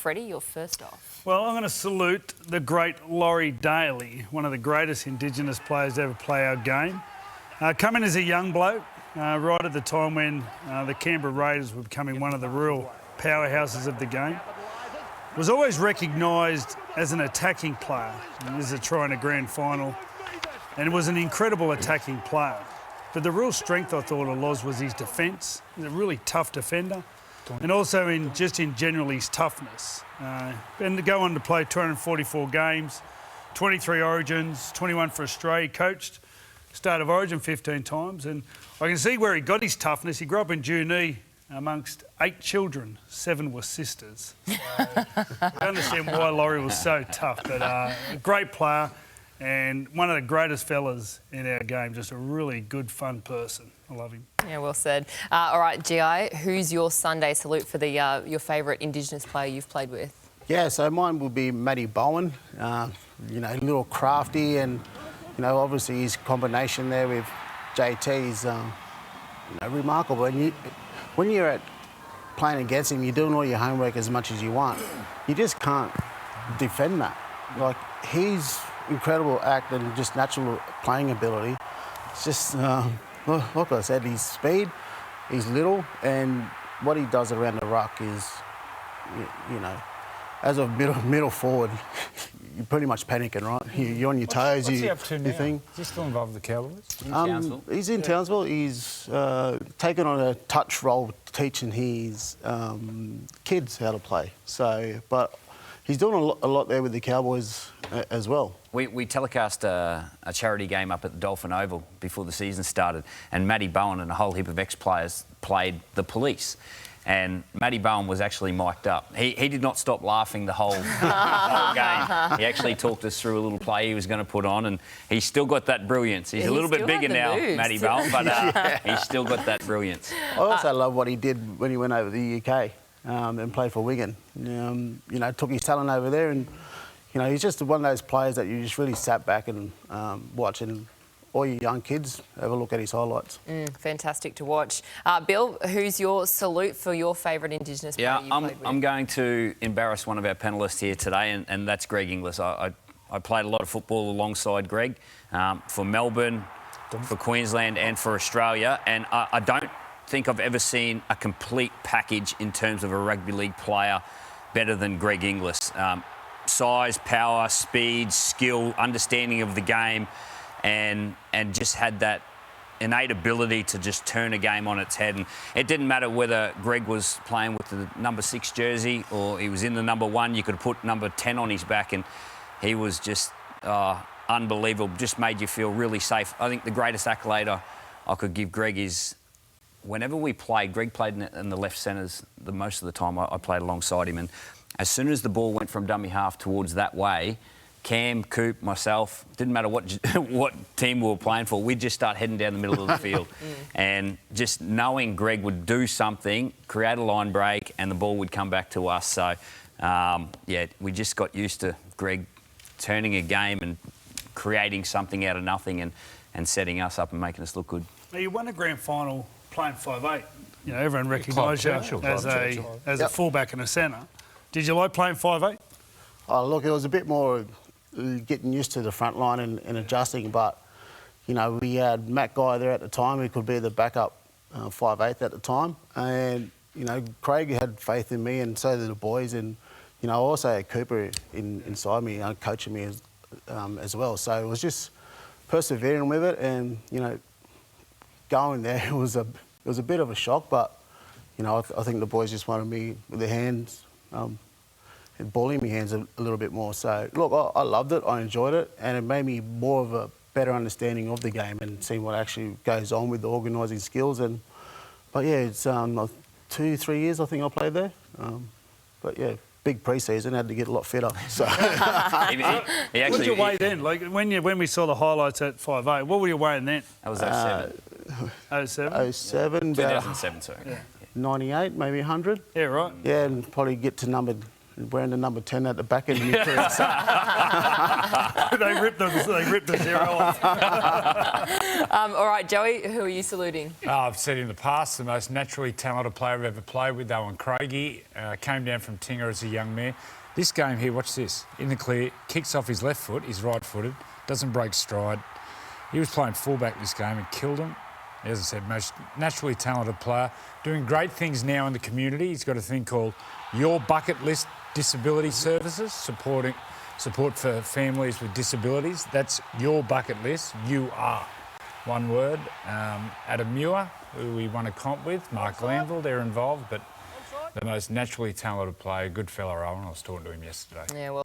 Freddie, you're first off. Well, I'm going to salute the great Laurie Daly, one of the greatest Indigenous players to ever play our game. Coming as a young bloke, right at the time when the Canberra Raiders were becoming one of the real powerhouses of the game. Was always recognised as an attacking player. This is a try in a grand final. And was an incredible attacking player. But the real strength, I thought, of Loz was his defence. He's a really tough defender. And also in general his toughness. And to go on to play 244 games, 23 Origins, 21 for Australia, coached State of Origin 15 times. And I can see where he got his toughness. He grew up in Junee amongst 8 children, 7 were sisters. So I understand why Laurie was so tough, but a great player and one of the greatest fellas in our game, just a really good, fun person. I love him. Yeah, well said. All right, GI, who's your Sunday salute for the your favourite Indigenous player you've played with? Yeah, so mine would be Matty Bowen. You know, a little crafty and, you know, obviously his combination there with JT is, you know, remarkable. And when you're playing against him, you're doing all your homework as much as you want. You just can't defend that. Like, his incredible act and just natural playing ability. It's just, like I said, his speed, he's little, and what he does around the ruck is, you know, as a middle forward, you're pretty much panicking, right? You're on your toes. What's he up to now? Think, Is he still involved with the Cowboys? in Townsville? He's in Townsville. He's taken on a touch role teaching his kids how to play. So, but he's doing a lot there with the Cowboys as well. We telecast a charity game up at the Dolphin Oval before the season started, and Matty Bowen and a whole heap of ex-players played the Police. And Matty Bowen was actually mic'd up. He did not stop laughing the whole game. He actually talked us through a little play he was going to put on, and he's still got that brilliance. He's a little bit bigger now, moves. Matty Bowen, but he's still got that brilliance. I also love what he did when he went over to the UK and played for Wigan. You know, took his talent over there, and you know, he's just one of those players that you just really sat back and watch, and all your young kids have a look at his highlights. Fantastic to watch. Bill, who's your salute for your favourite Indigenous player you played with? I'm going to embarrass one of our panellists here today, and that's Greg Inglis. I played a lot of football alongside Greg for Melbourne, for Queensland and for Australia, and I don't think I've ever seen a complete package in terms of a rugby league player better than Greg Inglis. Size, power, speed, skill, understanding of the game, and just had that innate ability to just turn a game on its head. And it didn't matter whether Greg was playing with the number 6 jersey or he was in the number 1. You could put number 10 on his back, and he was just unbelievable. Just made you feel really safe. I think the greatest accolade I could give Greg is whenever we played, Greg played in the left centres the most of the time. I played alongside him, and as soon as the ball went from dummy half towards that way, Cam, Coop, myself, didn't matter what team we were playing for, we'd just start heading down the middle of the field. And just knowing Greg would do something, create a line break, and the ball would come back to us. So, yeah, we just got used to Greg turning a game and creating something out of nothing and setting us up and making us look good. Now, you won a grand final playing 5'8". You know, everyone recognised you as a fullback and a centre. Did you like playing 5'8"? Oh, look, it was a bit more getting used to the front line and adjusting, but, you know, we had Matt Guy there at the time who could be the backup 5'8" at the time, and, you know, Craig had faith in me, and so did the boys, and, you know, I also had Cooper inside me, coaching me as well, so it was just persevering with it, and, you know, going there, it was a bit of a shock, but, you know, I think the boys just wanted me with their hands, balling my hands a little bit more. So, look, I loved it, I enjoyed it, and it made me more of a better understanding of the game and seeing what actually goes on with the organising skills. But yeah, it's 2-3 years I think I played there. But yeah, big pre-season, had to get a lot fitter. So. What did you weigh then? Like when we saw the highlights at 5'8", what were you weighing then? That was 07. 07? 07, 2007, sorry. Yeah. 98, maybe 100. Yeah, right. Yeah, and probably get to wearing the number 10 at the back end of your career. So. They ripped the zero off. All right, Joey, who are you saluting? I've said in the past, the most naturally talented player I've ever played with, Owen Craigie. Came down from Tinga as a young man. This game here, watch this. In the clear, kicks off his left foot, he's right-footed, doesn't break stride. He was playing fullback this game and killed him. As I said, most naturally talented player. Doing great things now in the community. He's got a thing called Your Bucket List Disability Services, support for families with disabilities. That's Your Bucket List, you are. One word. Adam Muir, who we won a comp with, Mark Glanville, they're involved, but the most naturally talented player, good fella, Owen. I was talking to him yesterday. Yeah, well.